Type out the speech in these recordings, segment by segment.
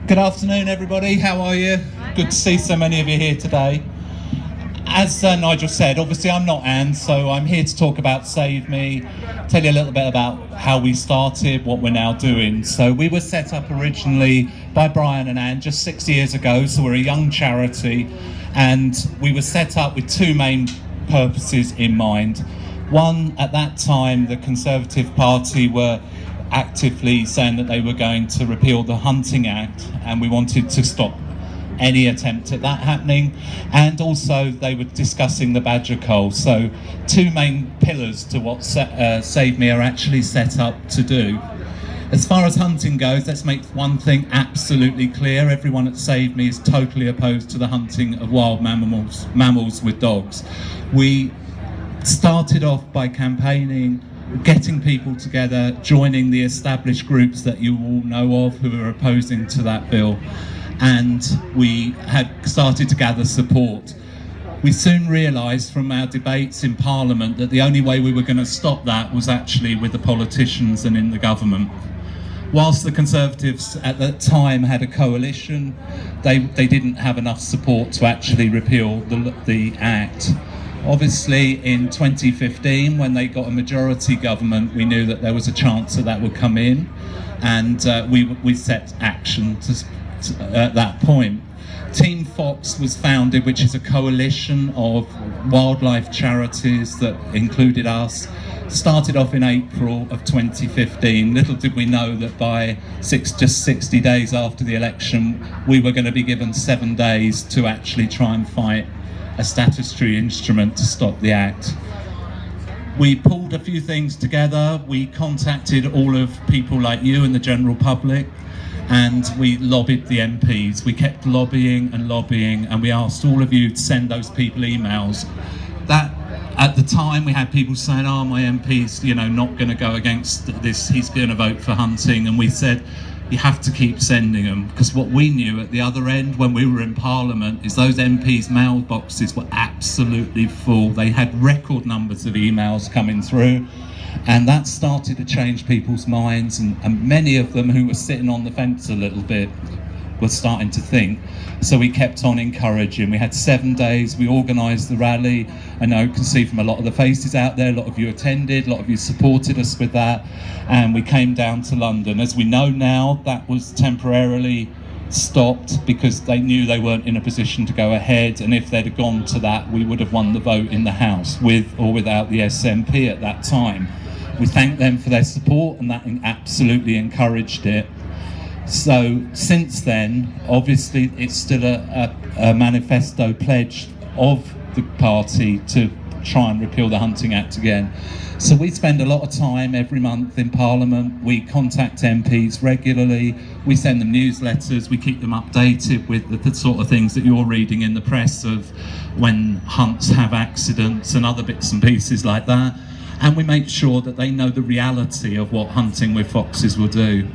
Good afternoon, everybody. How are you? Good to see so many of you here today. As Nigel said, obviously I'm not Anne, so I'm here to talk about Save Me, tell you a little bit about how we started, what we're now doing. So we were set up originally by Brian and Anne just 6 years ago, so we're a young charity, and we were set up with two main purposes in mind. One, at that time, the Conservative Party were actively saying that they were going to repeal the Hunting Act, and we wanted to stop any attempt at that happening, and also they were discussing the badger cull. So two main pillars to what Save Me are actually set up to do. As far as hunting goes, let's make one thing absolutely clear: everyone at Save Me is totally opposed to the hunting of wild mammals with dogs. We started off by campaigning, getting people together, joining the established groups that you all know of who are opposing to that bill, and we had started to gather support. We soon realised from our debates in Parliament that the only way we were going to stop that was actually with the politicians and in the government. Whilst the Conservatives at that time had a coalition, they didn't have enough support to actually repeal the Act. Obviously in 2015, when they got a majority government, we knew that there was a chance that would come in, and we set action at that point. Team Fox was founded, which is a coalition of wildlife charities that included us. Started off in April of 2015. Little did we know that by just 60 days after the election, we were going to be given 7 days to actually try and fight a statutory instrument to stop the Act. We pulled a few things together. We contacted all of people like you and the general public, and we lobbied the MPs. We kept lobbying, and we asked all of you to send those people emails. That, at the time, we had people saying, "Oh, my MP's, not going to go against this. He's going to vote for hunting." And we said, you have to keep sending them, because what we knew at the other end when we were in Parliament is those MPs' mailboxes were absolutely full. They had record numbers of emails coming through, and that started to change people's minds, and many of them who were sitting on the fence a little bit were starting to think. So we kept on encouraging. We had 7 days, we organised the rally. I know you can see from a lot of the faces out there, a lot of you attended, a lot of you supported us with that, and we came down to London. As we know now, that was temporarily stopped because they knew they weren't in a position to go ahead, and if they'd have gone to that, we would have won the vote in the House, with or without the SNP at that time. We thank them for their support, and that absolutely encouraged it. So since then, obviously it's still a manifesto pledge of the party to try and repeal the Hunting Act again. So we spend a lot of time every month in Parliament. We contact MPs regularly, we send them newsletters, we keep them updated with the sort of things that you're reading in the press of when hunts have accidents and other bits and pieces like that. And we make sure that they know the reality of what hunting with foxes will do.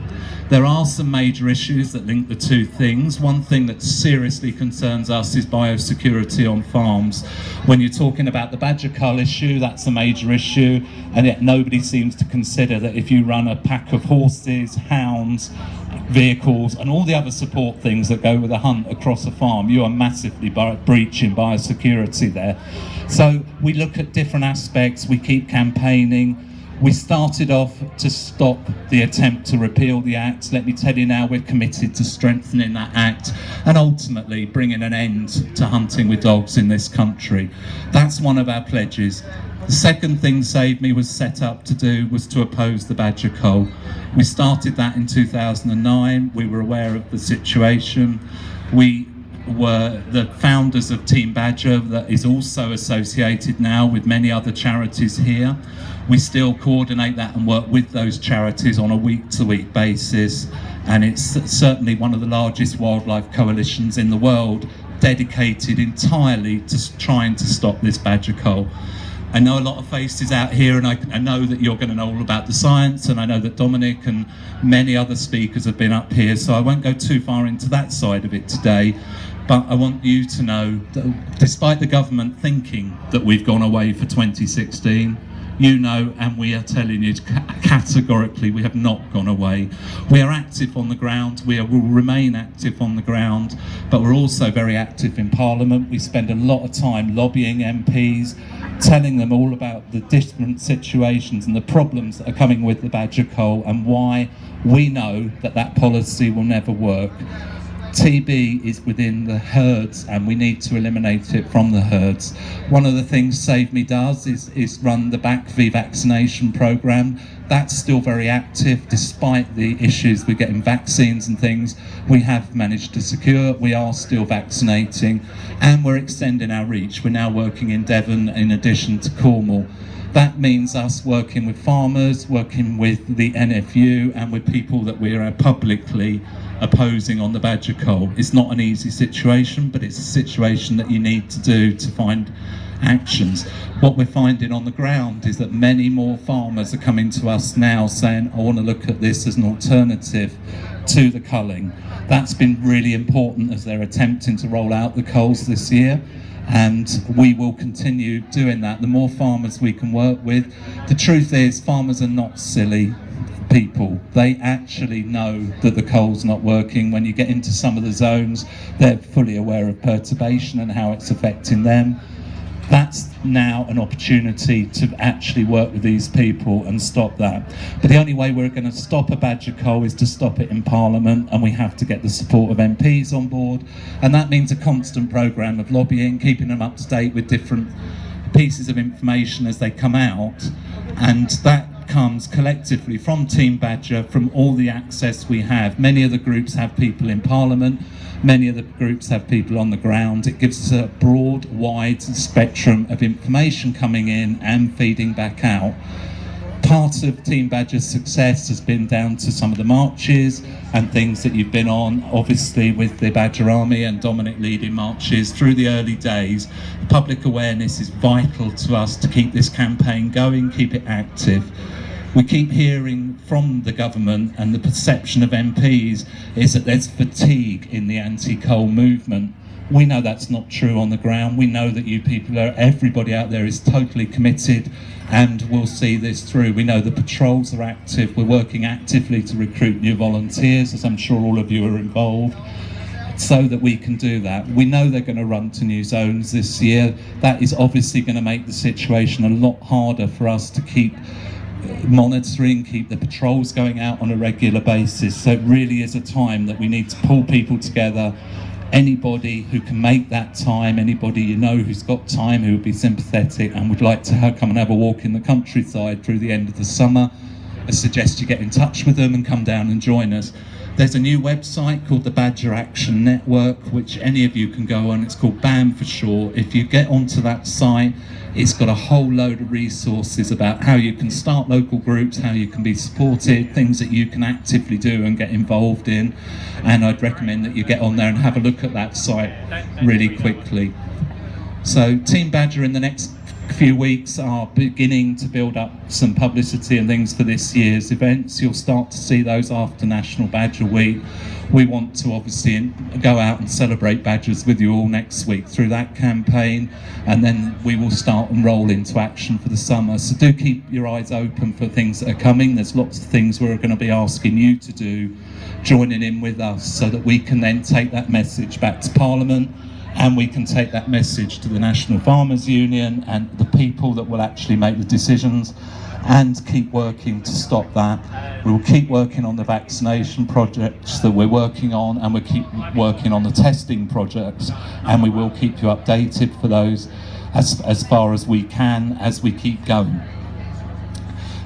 There are some major issues that link the two things. One thing that seriously concerns us is biosecurity on farms. When you're talking about the badger cull issue, that's a major issue, and yet nobody seems to consider that if you run a pack of horses, hounds, vehicles, and all the other support things that go with a hunt across a farm, you are massively breaching biosecurity there. So we look at different aspects, we keep campaigning. We started off to stop the attempt to repeal the Act. Let me tell you now, we're committed to strengthening that Act and ultimately bringing an end to hunting with dogs in this country. That's one of our pledges. The second thing Save Me was set up to do was to oppose the badger cull. We started that in 2009. We were aware of the situation. We were the founders of Team Badger, that is also associated now with many other charities here. We still coordinate that and work with those charities on a week-to-week basis, and it's certainly one of the largest wildlife coalitions in the world, dedicated entirely to trying to stop this badger cull. I know a lot of faces out here, and I know that you're going to know all about the science, and I know that Dominic and many other speakers have been up here, so I won't go too far into that side of it today. But I want you to know that despite the government thinking that we've gone away for 2016, you know, and we are telling you categorically, we have not gone away. We are active on the ground, will remain active on the ground, but we're also very active in Parliament. We spend a lot of time lobbying MPs, telling them all about the different situations and the problems that are coming with the badger cull and why we know that that policy will never work. TB is within the herds and we need to eliminate it from the herds. One of the things Save Me does is run the Back V vaccination programme. That's still very active despite the issues with getting vaccines and things. We have managed to secure, we are still vaccinating, and we're extending our reach. We're now working in Devon in addition to Cornwall. That means us working with farmers, working with the NFU and with people that we are publicly opposing on the badger cull. It's not an easy situation, but it's a situation that you need to do to find actions. What we're finding on the ground is that many more farmers are coming to us now saying, I want to look at this as an alternative to the culling. That's been really important as they're attempting to roll out the culls this year, and we will continue doing that. The more farmers we can work with. The truth is, farmers are not silly people. They actually know that the cull's not working. When you get into some of the zones, they're fully aware of perturbation and how it's affecting them. That's now an opportunity to actually work with these people and stop that. But the only way we're going to stop a badger cull is to stop it in Parliament, and we have to get the support of MPs on board, and that means a constant programme of lobbying, keeping them up to date with different pieces of information as they come out, and that comes collectively from Team Badger, from all the access we have. Many of the groups have people in Parliament, many of the groups have people on the ground. It gives us a broad, wide spectrum of information coming in and feeding back out. Part of Team Badger's success has been down to some of the marches and things that you've been on, obviously with the Badger Army and Dominic leading marches through the early days. Public awareness is vital to us to keep this campaign going, keep it active. We keep hearing from the government, and the perception of MPs is that there's fatigue in the anti-cull movement. We know that's not true on the ground. We know that you people everybody out there is totally committed and will see this through. We know the patrols are active. We're working actively to recruit new volunteers, as I'm sure all of you are involved, so that we can do that. We know they're going to run to new zones this year. That is obviously going to make the situation a lot harder for us to keep monitoring, keep the patrols going out on a regular basis. So it really is a time that we need to pull people together. Anybody who can make that time, anybody you know who's got time, who would be sympathetic and would like to come and have a walk in the countryside through the end of the summer, I suggest you get in touch with them and come down and join us. There's a new website called the Badger Action Network, which any of you can go on. It's called BAM for short. If you get onto that site, it's got a whole load of resources about how you can start local groups, how you can be supported, things that you can actively do and get involved in. And I'd recommend that you get on there and have a look at that site really quickly. So Team Badger in the next few weeks are beginning to build up some publicity and things for this year's events. You'll start to see those after National Badger Week. We want to obviously go out and celebrate badgers with you all next week through that campaign, and then we will start and roll into action for the summer. So do keep your eyes open for things that are coming. There's lots of things we're going to be asking you to do, joining in with us, so that we can then take that message back to Parliament, and we can take that message to the National Farmers Union and the people that will actually make the decisions, and keep working to stop that. We will keep working on the vaccination projects that we're working on, and we'll keep working on the testing projects, and we will keep you updated for those as far as we can as we keep going.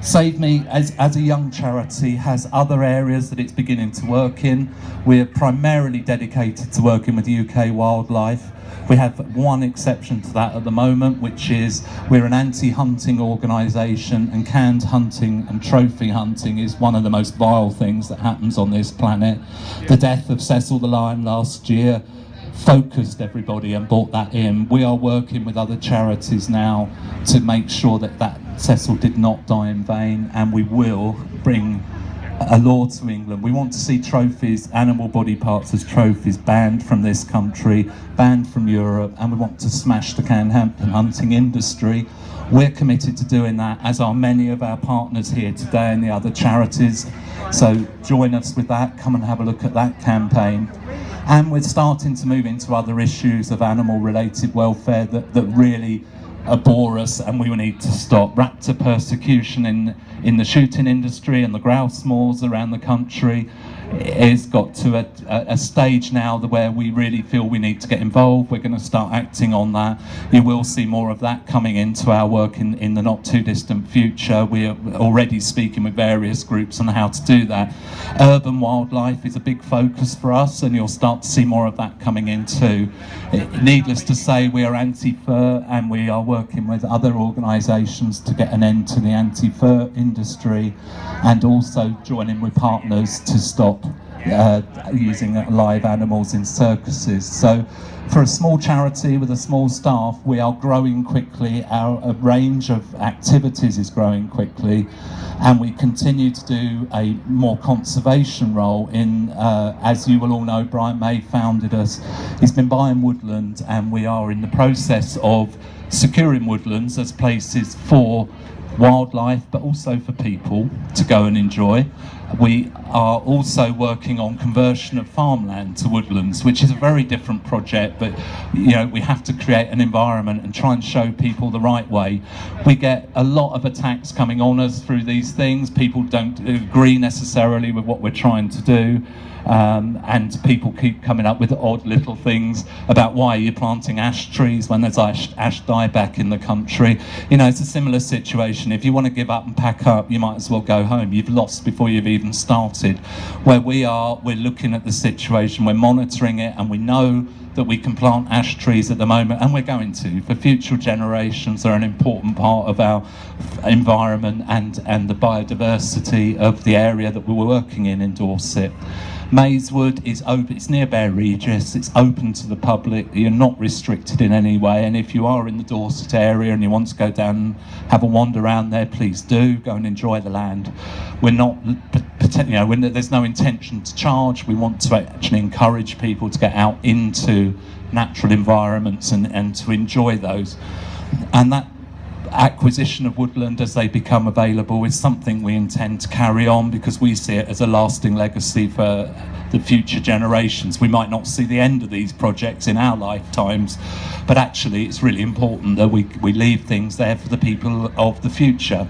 Save Me, as a young charity, has other areas that it's beginning to work in. We're primarily dedicated to working with UK wildlife. We have one exception to that at the moment, which is we're an anti-hunting organisation, and canned hunting and trophy hunting is one of the most vile things that happens on this planet. The death of Cecil the lion last year focused everybody and brought that in. We are working with other charities now to make sure that Cecil did not die in vain, and we will bring a law to England. We want to see trophies, animal body parts as trophies, banned from this country, banned from Europe, and we want to smash the canned hunting industry. We're committed to doing that, as are many of our partners here today and the other charities. So join us with that, come and have a look at that campaign. And we're starting to move into other issues of animal-related welfare that really bore us, and we will need to stop. Raptor persecution in the shooting industry and the grouse moors around the country has got to a stage now where we really feel we need to get involved. We're going to start acting on that. You will see more of that coming into our work in the not too distant future. We are already speaking with various groups on how to do that. Urban wildlife is a big focus for us, and you'll start to see more of that coming in too. Needless to say, we are anti-fur, and we are working with other organisations to get an end to the anti-fur industry, and also joining with partners to stop using live animals in circuses. So for a small charity with a small staff, we are growing quickly. Our range of activities is growing quickly, and we continue to do a more conservation role in, as you will all know, Brian May founded us. He's been buying woodland, and we are in the process of securing woodlands as places for wildlife, but also for people to go and enjoy. We are also working on conversion of farmland to woodlands, which is a very different project, but you know, we have to create an environment and try and show people the right way. We get a lot of attacks coming on us through these things. People don't agree necessarily with what we're trying to do. And people keep coming up with odd little things about why you're planting ash trees when there's ash dieback in the country. You know, it's a similar situation. If you want to give up and pack up, you might as well go home. You've lost before you've even started. Where we are, we're looking at the situation, we're monitoring it, and we know that we can plant ash trees at the moment, and we're going to. For future generations, they're an important part of our environment and the biodiversity of the area that we were working in Dorset. Mayswood is open, it's near Bear Regis, it's open to the public, you're not restricted in any way, and if you are in the Dorset area and you want to go down and have a wander around there, please do, go and enjoy the land. We're not, you know, there's no intention to charge. We want to actually encourage people to get out into natural environments and to enjoy those. And that acquisition of woodland as they become available is something we intend to carry on, because we see it as a lasting legacy for the future generations. We might not see the end of these projects in our lifetimes, but actually it's really important that we leave things there for the people of the future.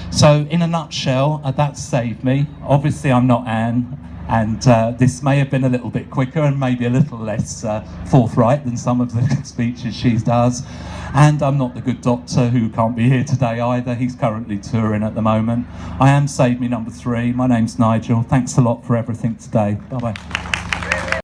So in a nutshell, that's Save Me. Obviously I'm not Anne, and this may have been a little bit quicker and maybe a little less forthright than some of the speeches she does. And I'm not the good doctor who can't be here today either. He's currently touring at the moment. I am Save Me number 3. My name's Nigel. Thanks a lot for everything today. Bye-bye.